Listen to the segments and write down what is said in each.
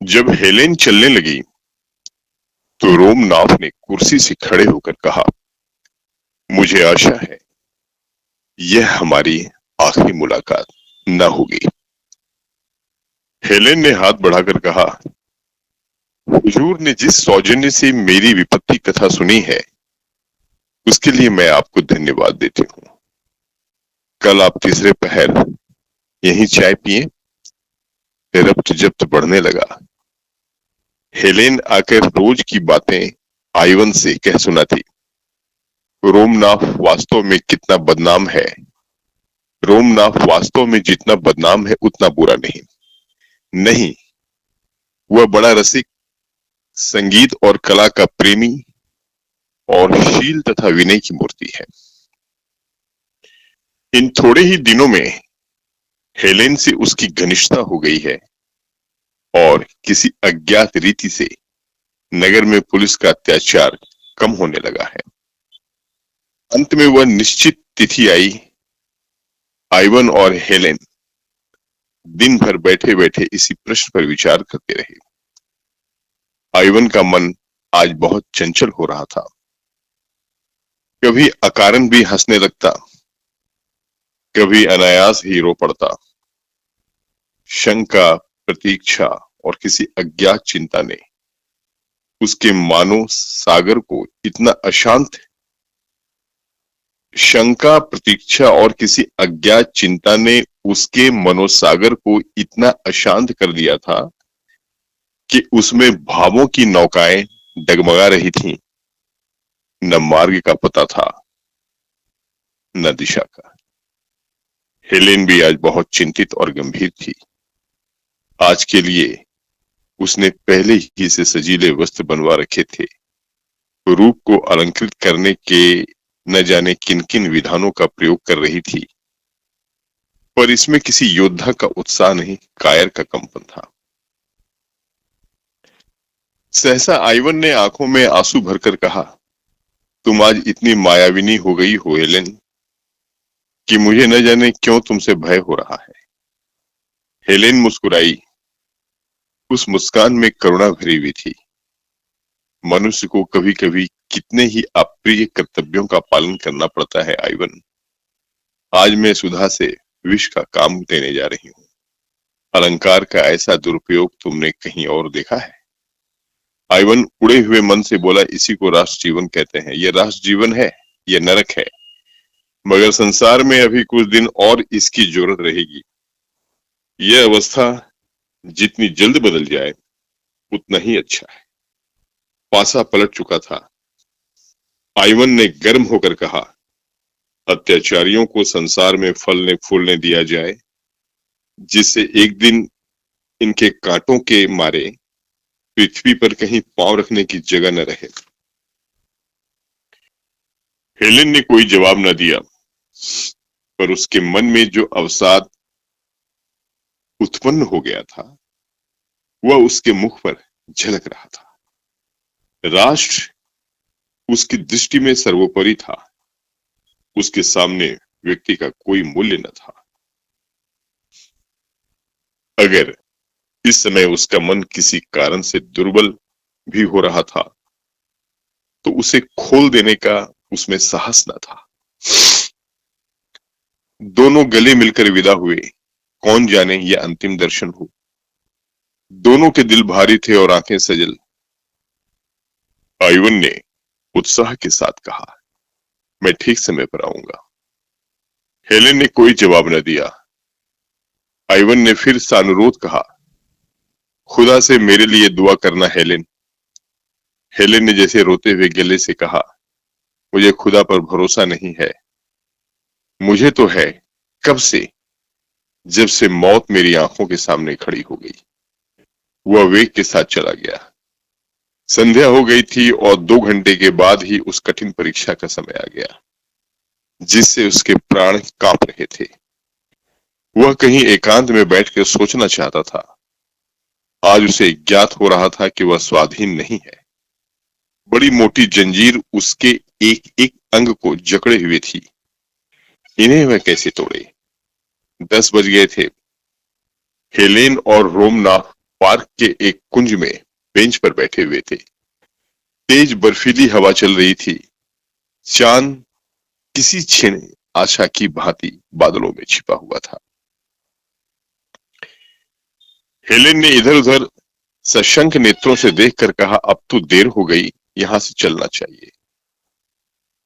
जब हेलेन चलने लगी तो रोमनाथ ने कुर्सी से खड़े होकर कहा, मुझे आशा है यह हमारी आखिरी मुलाकात न होगी। हेलेन ने हाथ बढ़ाकर कहा, हुजूर ने जिस सौजन्य से मेरी विपत्ति कथा सुनी है उसके लिए मैं आपको धन्यवाद देती हूँ। कल आप तीसरे पहर यहीं चाय पिए। रब्त जब्त बढ़ने लगा। हेलेन आकर रोज की बातें आइवन से कह सुनाती। रोमनाथ वास्तव में कितना बदनाम है। रोमनाथ वास्तव में जितना बदनाम है उतना बुरा नहीं। नहीं, वह बड़ा रसिक, संगीत और कला का प्रेमी और शील तथा विनय की मूर्ति है। इन थोड़े ही दिनों में हेलेन से उसकी घनिष्ठता हो गई है और किसी अज्ञात रीति से नगर में पुलिस का अत्याचार कम होने लगा है। अंत में वह निश्चित तिथि आई। आइवन और हेलेन दिन भर बैठे बैठे इसी प्रश्न पर विचार करते रहे। आइवन का मन आज बहुत चंचल हो रहा था। कभी अकारण भी हंसने लगता, कभी अनायास ही रो पड़ता। शंका, प्रतीक्षा और किसी अज्ञात चिंता ने उसके मानो सागर को इतना अशांत शंका, प्रतीक्षा और किसी अज्ञात चिंता ने उसके मनोसागर को इतना अशांत कर दिया था कि उसमें भावों की नौकाएं डगमगा रही थीं। न मार्ग का पता था, न दिशा का। हेलेन भी आज बहुत चिंतित और गंभीर थी। आज के लिए उसने पहले ही से सजीले वस्त्र बनवा रखे थे। रूप को अलंकृत करने के न जाने किन किन विधानों का प्रयोग कर रही थी, पर इसमें किसी योद्धा का उत्साह नहीं, कायर का कंपन था। सहसा आइवन ने आंखों में आंसू भरकर कहा, तुम आज इतनी मायाविनी हो गई हो हेलेन कि मुझे न जाने क्यों तुमसे भय हो रहा है। हेलेन मुस्कुराई। उस मुस्कान में करुणा भरी हुई थी। मनुष्य को कभी कभी कितने ही अप्रिय कर्तव्यों का पालन करना पड़ता है आइवन। आज मैं सुधा से विष का काम देने जा रही हूँ। अलंकार का ऐसा दुरुपयोग तुमने कहीं और देखा है? आइवन उड़े हुए मन से बोला, इसी को राष्ट्र जीवन कहते हैं। यह राष्ट्र जीवन है, यह नरक है, मगर संसार में अभी कुछ दिन और इसकी जरूरत रहेगी। यह अवस्था जितनी जल्द बदल जाए उतना ही अच्छा है। पासा पलट चुका था। आइवन ने गर्म होकर कहा, अत्याचारियों को संसार में फलने फूलने दिया जाए, जिससे एक दिन इनके कांटों के मारे पृथ्वी पर कहीं पांव रखने की जगह न रहे। हेलेन ने कोई जवाब न दिया, पर उसके मन में जो अवसाद उत्पन्न हो गया था वह उसके मुख पर झलक रहा था। राष्ट्र उसकी दृष्टि में सर्वोपरि था। उसके सामने व्यक्ति का कोई मूल्य न था। अगर इस समय उसका मन किसी कारण से दुर्बल भी हो रहा था तो उसे खोल देने का उसमें साहस न था। दोनों गले मिलकर विदा हुए। कौन जाने यह अंतिम दर्शन हो। दोनों के दिल भारी थे और आंखें सजल। आइवन ने उत्साह के साथ कहा, मैं ठीक समय पर आऊंगा। हेलेन ने कोई जवाब न दिया। आइवन ने फिर सानुरोध कहा, खुदा से मेरे लिए दुआ करना हेलेन। हेलेन ने जैसे रोते हुए गले से कहा, मुझे खुदा पर भरोसा नहीं है। मुझे तो है, कब से, जब से मौत मेरी आंखों के सामने खड़ी हो गई। वह वेग के साथ चला गया। संध्या हो गई थी और 2 घंटे के बाद ही उस कठिन परीक्षा का समय आ गया जिससे उसके प्राण कांप रहे थे। वह कहीं एकांत में बैठकर सोचना चाहता था। आज उसे ज्ञात हो रहा था कि वह स्वाधीन नहीं है। बड़ी मोटी जंजीर उसके एक एक अंग को जकड़े हुए थी। इन्हें वह कैसे तोड़े? 10 बज गए थे। हेलेन और रोमनाथ पार्क के एक कुंज में बेंच पर बैठे हुए थे। तेज बर्फीली हवा चल रही थी। चांद किसी क्षण आशा की भांति बादलों में छिपा हुआ था। हेलेन ने इधर उधर सशंक नेत्रों से देखकर कहा, अब तो देर हो गई, यहां से चलना चाहिए।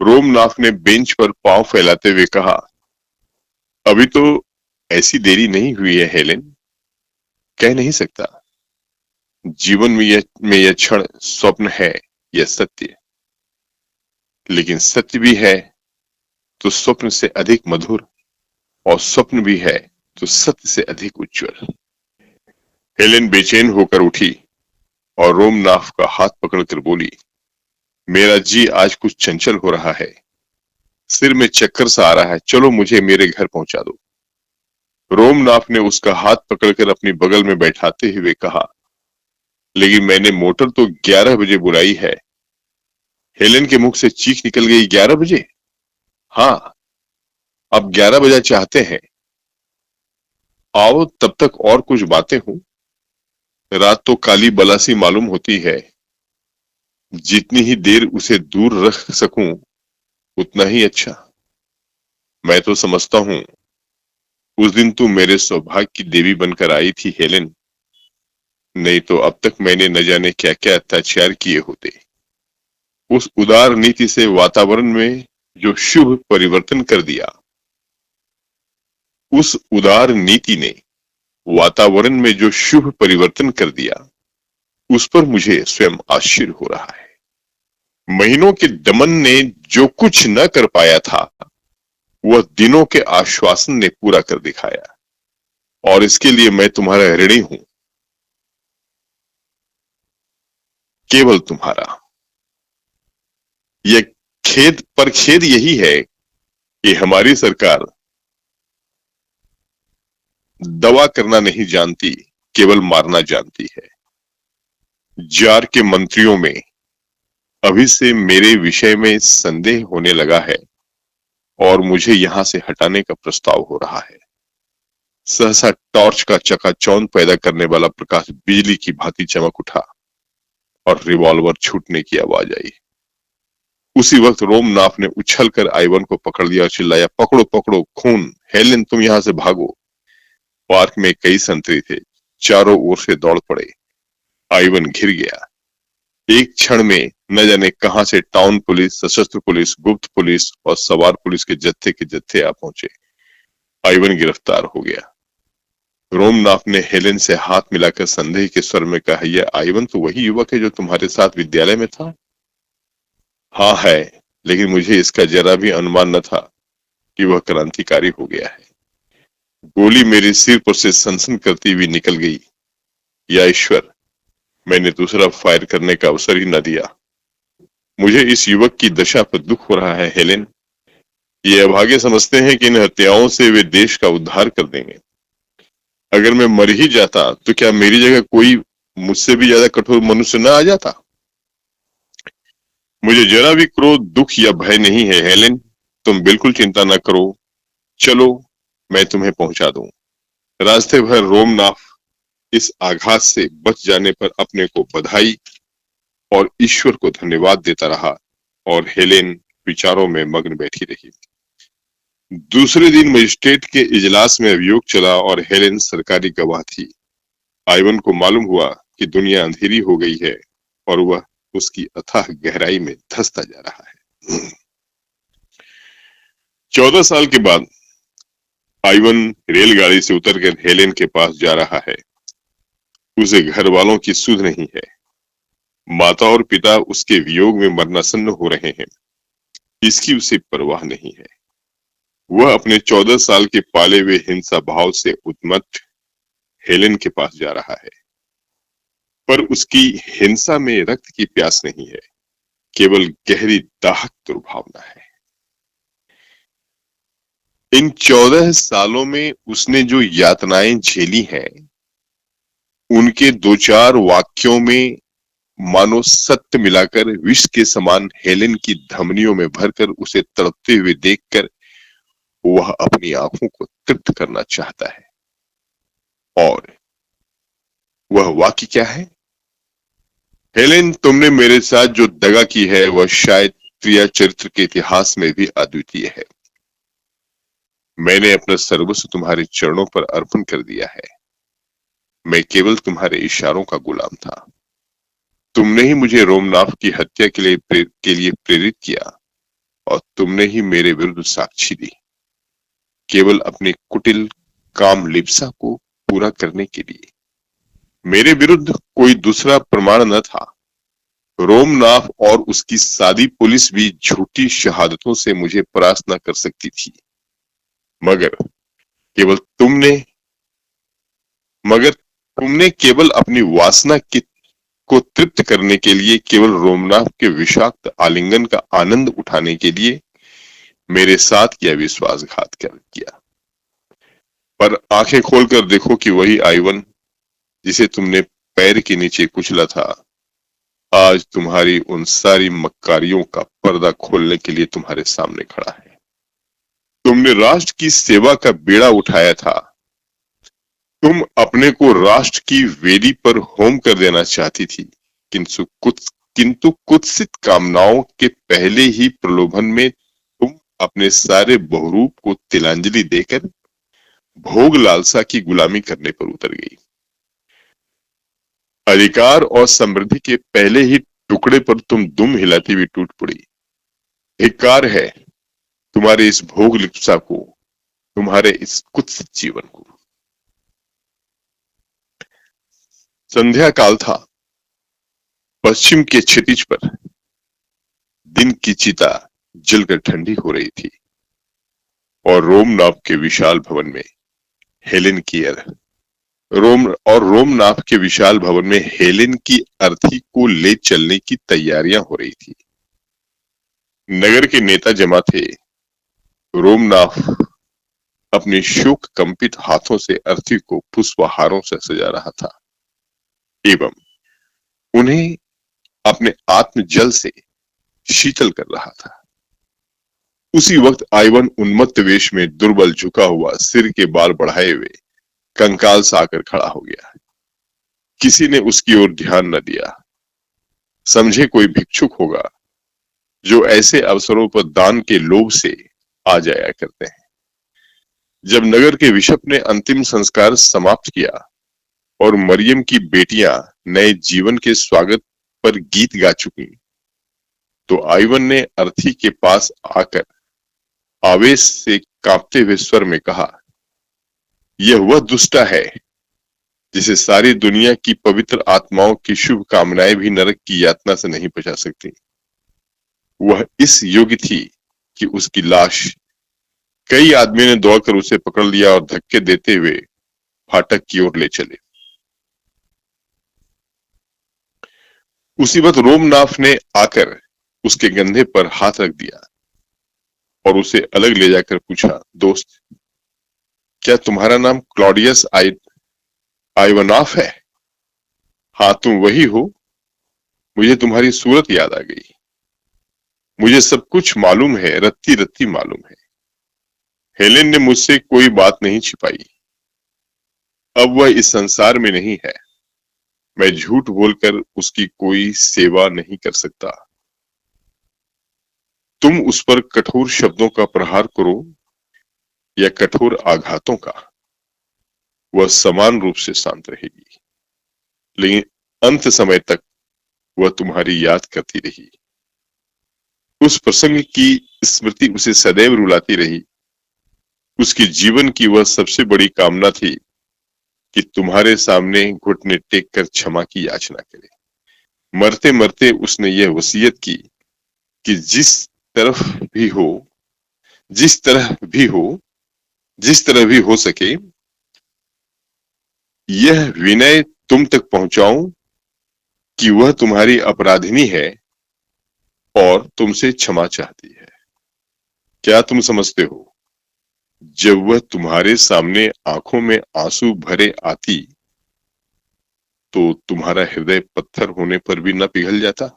रोमनाथ ने बेंच पर पांव फैलाते हुए कहा, अभी तो ऐसी देरी नहीं हुई है हेलेन, कह नहीं सकता। जीवन में यह क्षण स्वप्न है या सत्य, लेकिन सत्य भी है तो स्वप्न से अधिक मधुर, और स्वप्न भी है तो सत्य से अधिक उज्जवल। हेलेन बेचैन होकर उठी और रोमनाथ का हाथ पकड़कर बोली, मेरा जी आज कुछ चंचल हो रहा है, सिर में चक्कर सा आ रहा है, चलो मुझे मेरे घर पहुंचा दो। रोमनाथ ने उसका हाथ पकड़कर अपनी बगल में बैठाते हुए कहा, लेकिन मैंने मोटर तो 11 बजे बुलाई है। हेलेन के मुख से चीख निकल गई, 11 बजे? हाँ, अब 11 बजा चाहते हैं। आओ तब तक और कुछ बातें हों। रात तो काली बला सी मालूम होती है, जितनी ही देर उसे दूर रख सकूं उतना ही अच्छा। मैं तो समझता हूं उस दिन तू मेरे सौभाग्य की देवी बनकर आई थी हेलेन, नहीं तो अब तक मैंने न जाने क्या क्या अत्याचार किए होते। उस उदार नीति से वातावरण में जो शुभ परिवर्तन कर दिया, उस उदार नीति ने वातावरण में जो शुभ परिवर्तन कर दिया, उस पर मुझे स्वयं आश्चर्य हो रहा है। महीनों के दमन ने जो कुछ न कर पाया था, वह दिनों के आश्वासन ने पूरा कर दिखाया, और इसके लिए मैं तुम्हारा ऋणी हूं, केवल तुम्हारा। यह खेद यही है कि हमारी सरकार दवा करना नहीं जानती, केवल मारना जानती है। जार के मंत्रियों में अभी से मेरे विषय में संदेह होने लगा है और मुझे यहां से हटाने का प्रस्ताव हो रहा है। सहसा टॉर्च का चकाचौंध पैदा करने वाला प्रकाश बिजली की भांति चमक उठा और रिवॉल्वर छूटने की आवाज आई। उसी वक्त रोमनाथ ने उछलकर आइवन को पकड़ लिया और चिल्लाया, पकड़ो पकड़ो, खून! हेलेन तुम यहां से भागो। पार्क में कई संतरी थे, चारों ओर से दौड़ पड़े। आइवन घिर गया। एक क्षण में न जाने कहां से टाउन पुलिस, सशस्त्र पुलिस, गुप्त पुलिस और सवार पुलिस के जत्थे आ पहुंचे। आइवन गिरफ्तार हो गया। रोमनाथ ने हेलेन से हाथ मिलाकर संदेह के स्वर में कहा, यह आइवन तो वही युवक है जो तुम्हारे साथ विद्यालय में था? हाँ है, लेकिन मुझे इसका जरा भी अनुमान न था कि वह क्रांतिकारी हो गया है। गोली मेरे सिर पर से सनसन करती हुई निकल गई। या ईश्वर, मैंने दूसरा फायर करने का अवसर ही न दिया। मुझे इस युवक की दशा पर दुख हो रहा है हेलेन। ये अभागे समझते हैं कि इन हत्याओं से वे देश का उद्धार कर देंगे। अगर मैं मर ही जाता तो क्या मेरी जगह कोई मुझसे भी ज्यादा कठोर मनुष्य न आ जाता? मुझे जरा भी क्रोध, दुख या भय नहीं है हेलेन, तुम बिल्कुल चिंता न करो। चलो, मैं तुम्हें पहुंचा दूं। रास्ते भर रोमनाथ इस आघात से बच जाने पर अपने को बधाई और ईश्वर को धन्यवाद देता रहा, और हेलेन विचारों में मग्न बैठी रही। दूसरे दिन मजिस्ट्रेट के इजलास में अभियोग चला और हेलेन सरकारी गवाह थी। आइवन को मालूम हुआ कि दुनिया अंधेरी हो गई है और वह उसकी अथाह गहराई में धंसता जा रहा है। 14 साल के बाद आइवन रेलगाड़ी से उतरकर हेलेन के पास जा रहा है। उसे घर वालों की सुध नहीं है। माता और पिता उसके वियोग में मरनासन्न हो रहे हैं, इसकी उसे परवाह नहीं है। वह अपने 14 साल के पाले हुए हिंसा भाव से उन्मत्त हेलेन के पास जा रहा है, पर उसकी हिंसा में रक्त की प्यास नहीं है, केवल गहरी दाहक दुर्भावना है। इन 14 सालों में उसने जो यातनाएं झेली हैं, उनके दो चार वाक्यों में मानो सत्य मिलाकर विष के समान हेलेन की धमनियों में भरकर उसे तड़पते हुए देखकर वह अपनी आंखों को तृप्त करना चाहता है, और वह वाक्य क्या है? हेलेन, तुमने मेरे साथ जो दगा की है वह शायद प्रिय चरित्र के इतिहास में भी अद्वितीय है। मैंने अपना सर्वस्व तुम्हारे चरणों पर अर्पण कर दिया है। मैं केवल तुम्हारे इशारों का गुलाम था। तुमने ही मुझे रोमनाथ की हत्या के लिए प्रेरित किया और तुमने ही मेरे विरुद्ध साक्षी दी, केवल अपने कुटिल काम लिप्सा को पूरा करने के लिए। मेरे विरुद्ध कोई दूसरा प्रमाण न था। रोमनाथ और उसकी सादी पुलिस भी झूठी शहादतों से मुझे परास्त न कर सकती थी, मगर केवल तुमने मगर तुमने केवल अपनी वासना को तृप्त करने के लिए, केवल रोमनाथ के विषाक्त आलिंगन का आनंद उठाने के लिए मेरे साथ किया विश्वासघात किया। पर आंखें खोलकर देखो कि वही आइवन जिसे तुमने पैर के नीचे कुचला था, आज तुम्हारी उन सारी मक्कारियों का पर्दा खोलने के लिए तुम्हारे सामने खड़ा है। तुमने राष्ट्र की सेवा का बेड़ा उठाया था। तुम अपने को राष्ट्र की वेदी पर होम कर देना चाहती थी, किंतु कुत्सित कामनाओं के पहले ही प्रलोभन में तुम अपने सारे बहुरूप को तिलांजलि देकर भोग लालसा की गुलामी करने पर उतर गई। अधिकार और समृद्धि के पहले ही टुकड़े पर तुम दुम हिलाती हुई टूट पड़ी। धिक्कार है तुम्हारे इस भोग लिप्सा को, तुम्हारे इस कुत्सित जीवन को। संध्या काल था। पश्चिम के क्षितिज पर दिन की चिता जलकर ठंडी हो रही थी और रोमनाथ के विशाल भवन में हेलेन की रोमनाथ के विशाल भवन में हेलेन की अर्थी को ले चलने की तैयारियां हो रही थी। नगर के नेता जमा थे। रोमनाथ अपने शोक कंपित हाथों से अर्थी को पुष्पहारों से सजा रहा था एवं उन्हें अपने आत्म जल से शीतल कर रहा था। उसी वक्त आइवन उन्मत्त वेश में दुर्बल झुका हुआ, सिर के बाल बढ़ाए हुए कंकाल सा आकर खड़ा हो गया। किसी ने उसकी ओर ध्यान न दिया। समझे कोई भिक्षुक होगा जो ऐसे अवसरों पर दान के लोभ से आ जाया करते हैं। जब नगर के बिशप ने अंतिम संस्कार समाप्त किया और मरियम की बेटियां नए जीवन के स्वागत पर गीत गा चुकी, तो आइवन ने अर्थी के पास आकर आवेश से कांपते हुए स्वर में कहा, यह वह दुष्टा है जिसे सारी दुनिया की पवित्र आत्माओं की शुभ कामनाएं भी नरक की यातना से नहीं बचा सकती। वह इस योग्य थी कि उसकी लाश कई आदमी ने दौड़कर उसे पकड़ लिया और धक्के देते हुए फाटक की ओर ले चले। उसी वक्त रोमनाथ ने आकर उसके कंधे पर हाथ रख दिया और उसे अलग ले जाकर पूछा, दोस्त, क्या तुम्हारा नाम क्लॉडियस आइवनॉफ है? हाँ, तुम वही हो। मुझे तुम्हारी सूरत याद आ गई। मुझे सब कुछ मालूम है, रत्ती रत्ती मालूम है। हेलेन ने मुझसे कोई बात नहीं छिपाई। अब वह इस संसार में नहीं है। मैं झूठ बोलकर उसकी कोई सेवा नहीं कर सकता। तुम उस पर कठोर शब्दों का प्रहार करो या कठोर आघातों का, वह समान रूप से शांत रहेगी। लेकिन अंत समय तक वह तुम्हारी याद करती रही। उस प्रसंग की स्मृति उसे सदैव रुलाती रही। उसके जीवन की वह सबसे बड़ी कामना थी कि तुम्हारे सामने घुटने टेक कर क्षमा की याचना करे। मरते मरते उसने यह वसीयत की कि जिस तरह भी हो सके, यह विनय तुम तक पहुंचाऊं कि वह तुम्हारी अपराधिनी है और तुमसे क्षमा चाहती है। क्या तुम समझते हो, जब वह तुम्हारे सामने आंखों में आंसू भरे आती तो तुम्हारा हृदय पत्थर होने पर भी न पिघल जाता?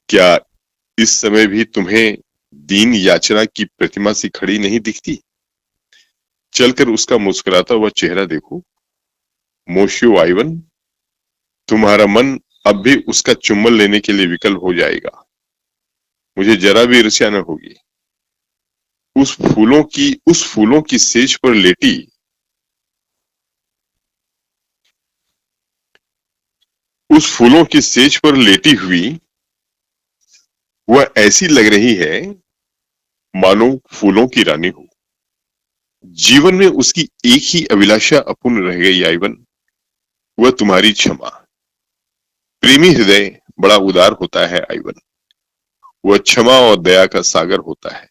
क्या इस समय भी तुम्हें दीन याचना की प्रतिमा सी खड़ी नहीं दिखती? चलकर उसका मुस्कुराता हुआ चेहरा देखो। मोशियो आइवन, तुम्हारा मन अब भी उसका चुम्बन लेने के लिए विकल हो जाएगा। मुझे जरा भी ईर्ष्या न होगी। उस फूलों की सेज पर लेटी उस फूलों की सेज पर लेटी हुई वह ऐसी लग रही है मानो फूलों की रानी हो। जीवन में उसकी एक ही अभिलाषा अपूर्ण रह गई आइवन, वह तुम्हारी क्षमा। प्रेमी हृदय बड़ा उदार होता है आइवन, वह क्षमा और दया का सागर होता है।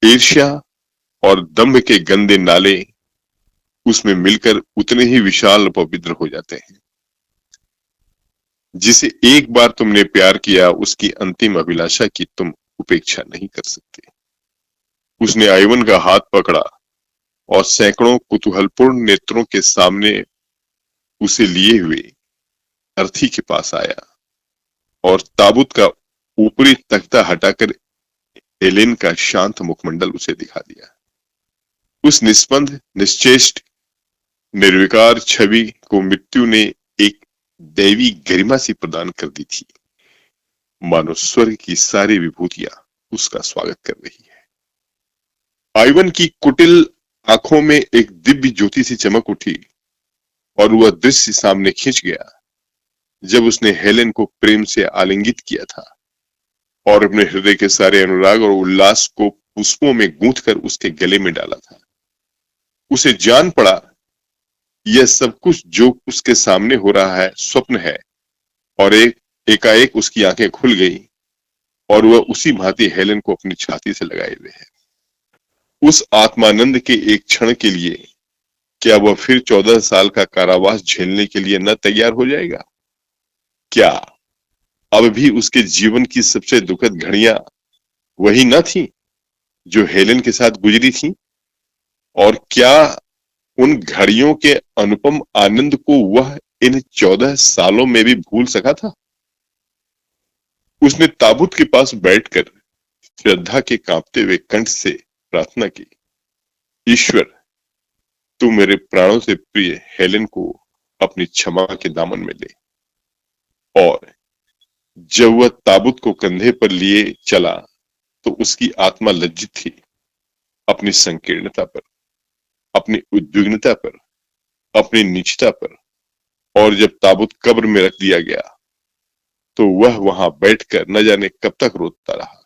ईर्ष्या और दंभ के गंदे नाले उसमें मिलकर उतने ही विशाल और पवित्र हो जाते हैं। जिसे एक बार तुमने प्यार किया उसकी अंतिम अभिलाषा की तुम उपेक्षा नहीं कर सकते। उसने आइवन का हाथ पकड़ा और सैकड़ों कुतूहलपूर्ण नेत्रों के सामने उसे लिए हुए अर्थी के पास आया और ताबूत का ऊपरी तख्ता हटाकर हेलेन का शांत मुखमंडल उसे दिखा दिया। उस निस्पंद, निश्चेष्ट, निर्विकार छवि को मृत्यु ने एक दैवी गरिमा सी प्रदान कर दी थी, मानो स्वर्ग की सारी विभूतियां उसका स्वागत कर रही है। आइवन की कुटिल आंखों में एक दिव्य ज्योति सी चमक उठी और वह दृश्य सामने खिंच गया जब उसने हेलेन को प्रेम से आलिंगित किया था और अपने हृदय के सारे अनुराग और उल्लास को पुष्पों में गूंथकर उसके गले में डाला था। उसे जान पड़ा यह सब कुछ जो उसके सामने हो रहा है स्वप्न है और एकाएक उसकी आंखें खुल गई और वह उसी भांति हेलेन को अपनी छाती से लगाए हुए है। उस आत्मानंद के एक क्षण के लिए क्या वह फिर 14 साल का कारावास झेलने के लिए न तैयार हो जाएगा? क्या अब भी उसके जीवन की सबसे दुखद घड़ियां वही न थी जो हेलेन के साथ गुजरी थी? और क्या उन घड़ियों के अनुपम आनंद को वह इन 14 सालों में भी भूल सका था? उसने ताबूत के पास बैठकर श्रद्धा के कांपते हुए कंठ से प्रार्थना की, ईश्वर, तू मेरे प्राणों से प्रिय हेलेन को अपनी क्षमा के दामन में ले। और जब वह ताबूत को कंधे पर लिए चला तो उसकी आत्मा लज्जित थी अपनी संकीर्णता पर, अपनी उद्विग्नता पर, अपनी नीचता पर। और जब ताबूत कब्र में रख दिया गया तो वह वहां बैठकर न जाने कब तक रोता रहा।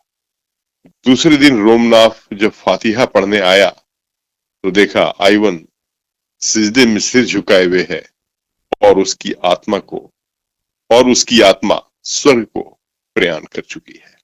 दूसरे दिन रोमनाथ जब फातिहा पढ़ने आया तो देखा आइवन सिजदे में सिर झुकाए हुए है और उसकी आत्मा स्वर्ग को प्रयाण कर चुकी है।